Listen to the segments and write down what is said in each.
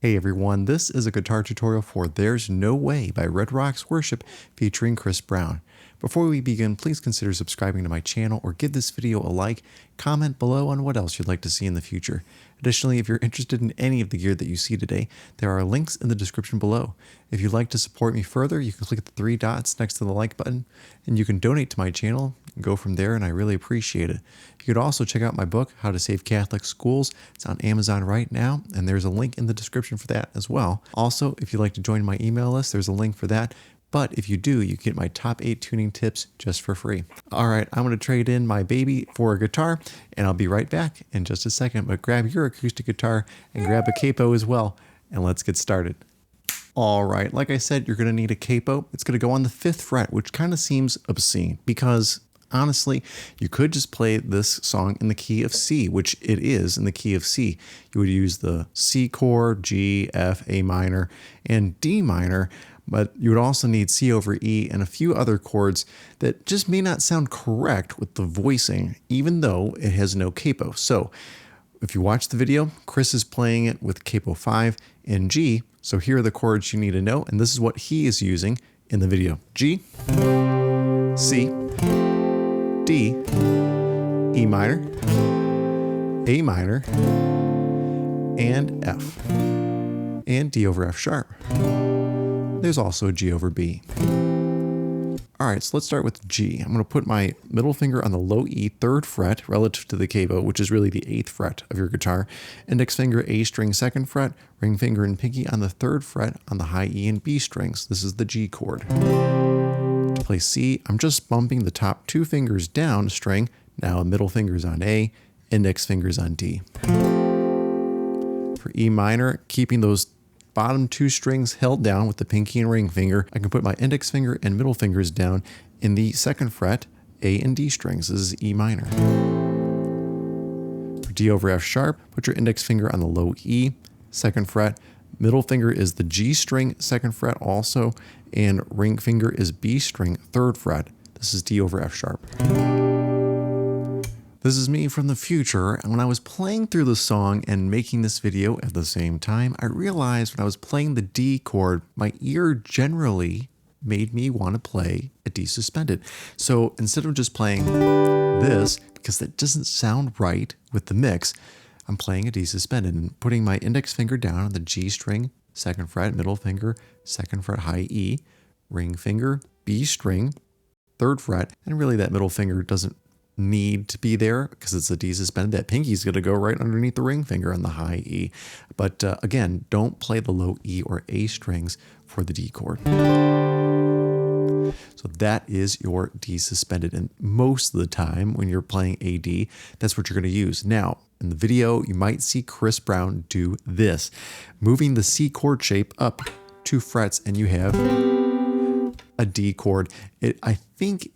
Hey everyone, this is a guitar tutorial for There's No Way by Red Rocks Worship featuring Chris Brown. Before we begin, please consider subscribing to my channel or give this video a like, comment below on what else you'd like to see in the future. Additionally, if you're interested in any of the gear that you see today, there are links in the description below. If you'd like to support me further, you can click the three dots next to the like button, and you can donate to my channel and go from there, and I really appreciate it. You could also check out my book, How to Save Catholic Schools. It's on Amazon right now, and there's a link in the description for that as well. Also, if you'd like to join my email list, there's a link for that. But if you do, you get my top 8 tuning tips just for free. All right, I'm going to trade in my baby for a guitar, and I'll be right back in just a second. But grab your acoustic guitar and grab a capo as well, and let's get started. All right, like I said, you're going to need a capo. It's going to go on the 5th fret, which kind of seems obscene because honestly, you could just play this song in the key of C, which it is in the key of C. You would use the C chord, G, F, A minor, and D minor, but you would also need C over E and a few other chords that just may not sound correct with the voicing, even though it has no capo. So if you watch the video, Chris is playing it with capo 5 and G, so here are the chords you need to know, and this is what he is using in the video. G, C, D, E minor, A minor, and F, and D over F sharp. There's also a G over B. All right, so let's start with G. I'm going to put my middle finger on the low E 3rd fret relative to the capo, which is really the 8th fret of your guitar. Index finger A string 2nd fret, ring finger and pinky on the 3rd fret on the high E and B strings. This is the G chord. To play C, I'm just bumping the top 2 fingers down a string. Now middle finger's on A, index finger's on D. For E minor, keeping those bottom 2 strings held down with the pinky and ring finger, I can put my index finger and middle fingers down in the 2nd fret, A and D strings. This is E minor. For D over F sharp, put your index finger on the low E, 2nd fret, middle finger is the G string, 2nd fret also, and ring finger is B string, 3rd fret. This is D over F sharp. This is me from the future, and when I was playing through the song and making this video at the same time, I realized when I was playing the D chord, my ear generally made me want to play a D suspended. So instead of just playing this, because that doesn't sound right with the mix, I'm playing a D suspended and putting my index finger down on the G string, 2nd fret, middle finger, 2nd fret, high E, ring finger, B string, 3rd fret, and really that middle finger doesn't need to be there because it's a D suspended. That pinky's going to go right underneath the ring finger on the high E. But again, don't play the low E or A strings for the D chord. So that is your D suspended. And most of the time when you're playing a D, that's what you're going to use. Now, in the video, you might see Chris Brown do this, moving the C chord shape up 2 frets, and you have a D chord. I think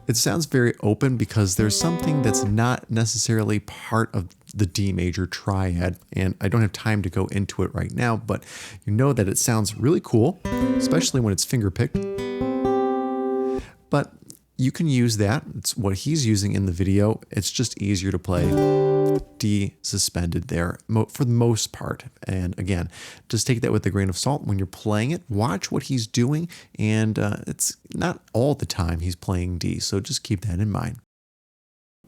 it sounds very open because there's something that's not necessarily part of the D major triad, and I don't have time to go into it right now, but you know that it sounds really cool, especially when it's finger picked. But you can use that. It's what he's using in the video. It's just easier to play D suspended there for the most part. And again, just take that with a grain of salt when you're playing it. Watch what he's doing, and it's not all the time he's playing D, so just keep that in mind.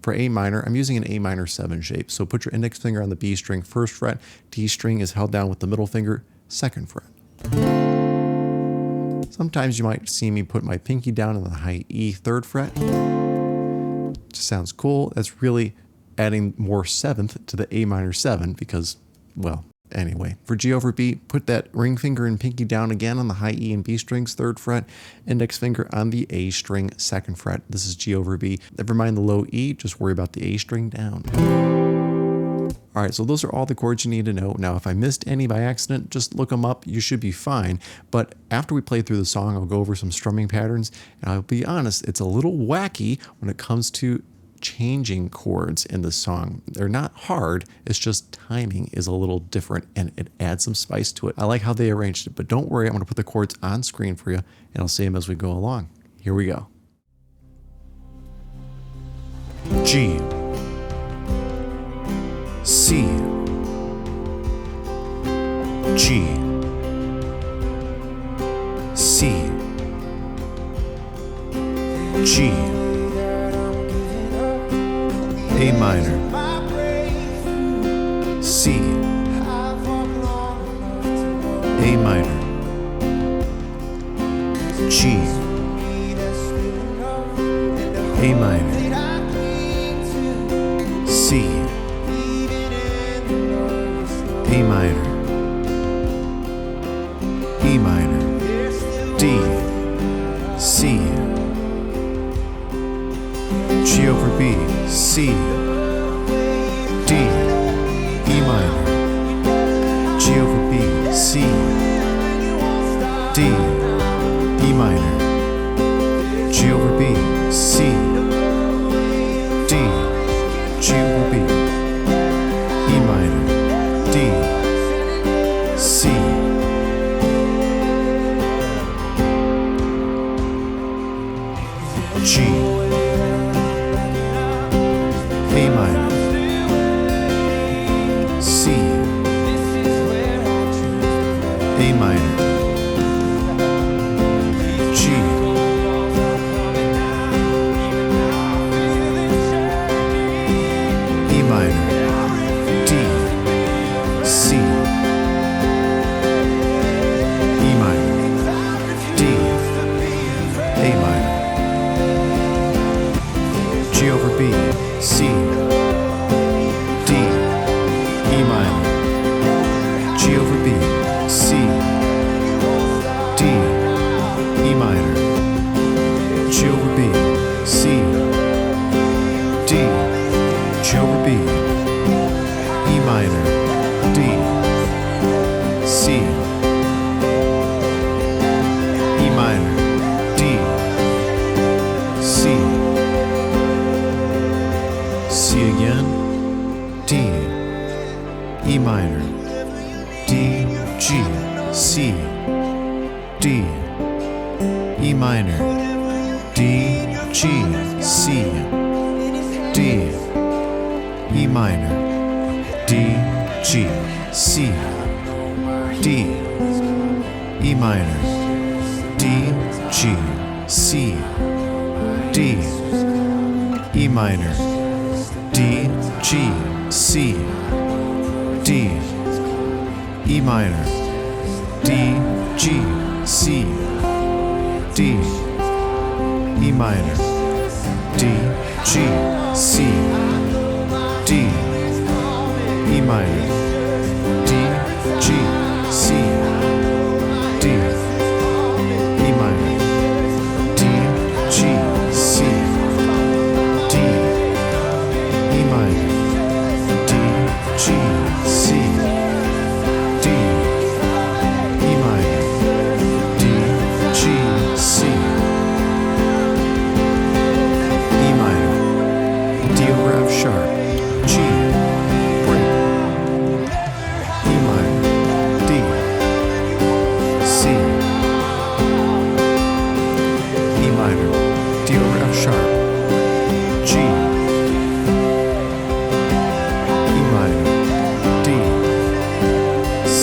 For A minor, I'm using an A minor 7 shape. So put your index finger on the B string, 1st fret. D string is held down with the middle finger, 2nd fret. Sometimes you might see me put my pinky down on the high E 3rd fret. Just sounds cool. That's really adding more 7th to the A minor 7 because, well, anyway. For G over B, put that ring finger and pinky down again on the high E and B strings, 3rd fret, index finger on the A string, 2nd fret. This is G over B. Never mind the low E, just worry about the A string down. All right, so those are all the chords you need to know. Now, if I missed any by accident, just look them up. You should be fine. But after we play through the song, I'll go over some strumming patterns. And I'll be honest, it's a little wacky when it comes to changing chords in the song. They're not hard, it's just timing is a little different and it adds some spice to it. I like how they arranged it, but don't worry, I'm going to put the chords on screen for you and I'll say them as we go along. Here we go. G, C, C, G, C, G, A minor, C, A minor, G, A minor, C, A minor, E minor, D, C, G over B, C, D, E minor, G over B, C, D, E minor, G over B, C, D, G over B, E minor, D, C, G, A minor, C, A minor, G, E minor, D, C, E minor, D, A minor, G over B, C, D, E minor, G over B, C, D, E minor, G over B, C, D, G over B, E minor, D, C, E minor, D, C, C again, D, E minor, D, G, C, D, E minor, D, G, C, D, E minor, D, G, C, D, E minor, D, G, C, D, E minor, D, G, C, D, E minor, D, G, C, D, E minor, D, G, C, D, E minor, D, G, C, D, E minor, D, G, C, D, E minor, D, G, C, D, E minor, D, G, C, E minor, D over F sharp, G, break, E minor, D, C, E minor, D over F sharp, G, E minor, D, C,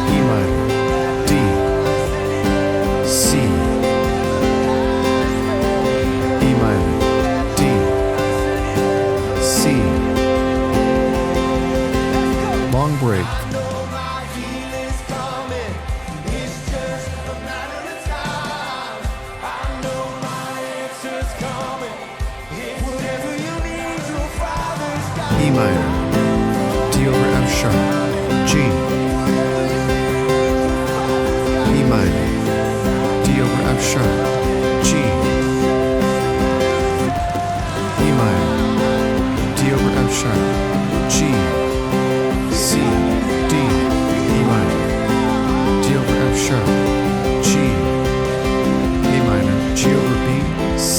E minor, D, C, E minor, D, C, long break, E minor, D over F sharp, G, E minor, D over F sharp, G, E minor, D over F sharp, G, C, D, E minor, D over F sharp, G, A minor, G over B, C.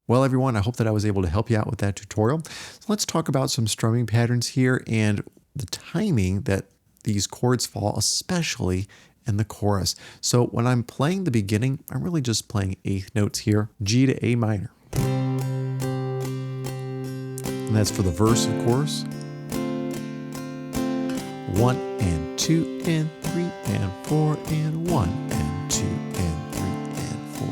Well, everyone, I hope that I was able to help you out with that tutorial. So let's talk about some strumming patterns here. And the timing that these chords fall, especially in the chorus. So when I'm playing the beginning, I'm really just playing eighth notes here, G to A minor. And that's for the verse, of course. 1 and 2 and 3 and 4 and 1 and 2 and 3 and 4.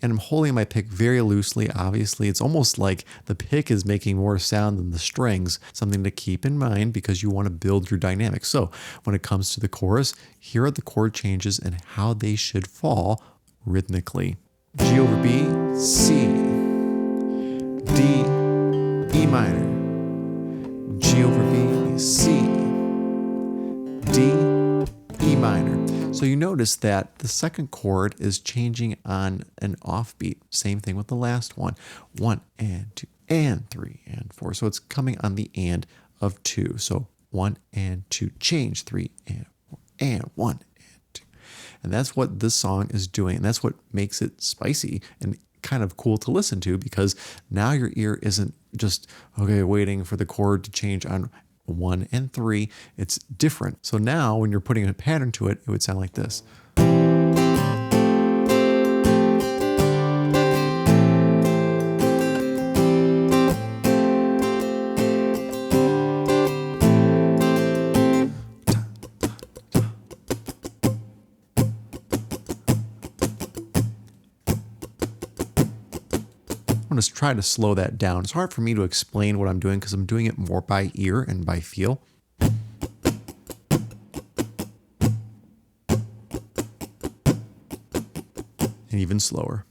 And I'm holding my pick very loosely. Obviously, it's almost like the pick is making more sound than the strings, something to keep in mind because you want to build your dynamic. So when it comes to the chorus, here are the chord changes and how they should fall rhythmically. G over B, C, D, E minor, G over B, C, D, E minor. So you notice that the second chord is changing on an offbeat. Same thing with the last one. 1 and 2 and 3 and 4. So it's coming on the and of 2. So 1 and 2, change 3 and 4 and 1 and 2. And that's what this song is doing. And that's what makes it spicy and kind of cool to listen to, because now your ear isn't just, okay, waiting for the chord to change on 1 and 3. It's different. So now when you're putting a pattern to it, it would sound like this. I'm going to try to slow that down. It's hard for me to explain what I'm doing because I'm doing it more by ear and by feel. And even slower.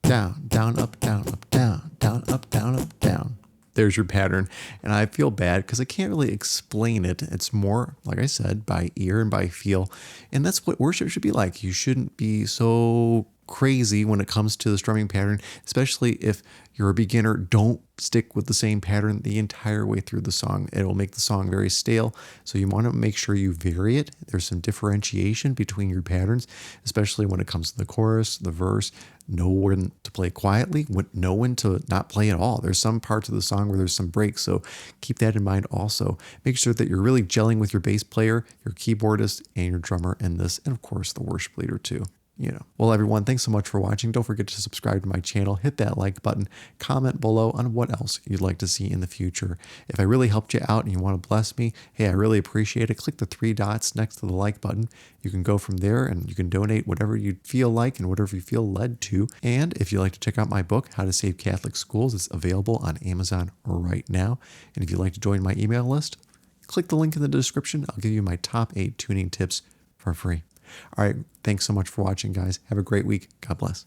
Down, down, up, down, up, down, down, up, down, up, down. There's your pattern. And I feel bad because I can't really explain it. It's more, like I said, by ear and by feel. And that's what worship should be like. You shouldn't be so crazy when it comes to the strumming pattern, especially if you're a beginner. Don't stick with the same pattern the entire way through the song. It will make the song very stale. So you want to make sure you vary it. There's some differentiation between your patterns, especially when it comes to the chorus, the verse. Know when to play quietly, know when to not play at all. There's some parts of the song where there's some breaks, so keep that in mind also. Make sure that you're really gelling with your bass player, your keyboardist, and your drummer in this, and of course the worship leader too. Well, everyone, thanks so much for watching. Don't forget to subscribe to my channel, hit that like button, comment below on what else you'd like to see in the future. If I really helped you out and you want to bless me, hey, I really appreciate it. Click the 3 dots next to the like button. You can go from there and you can donate whatever you feel like and whatever you feel led to. And if you'd like to check out my book, How to Save Catholic Schools, it's available on Amazon right now. And if you'd like to join my email list, click the link in the description. I'll give you my top 8 tuning tips for free. All right. Thanks so much for watching, guys. Have a great week. God bless.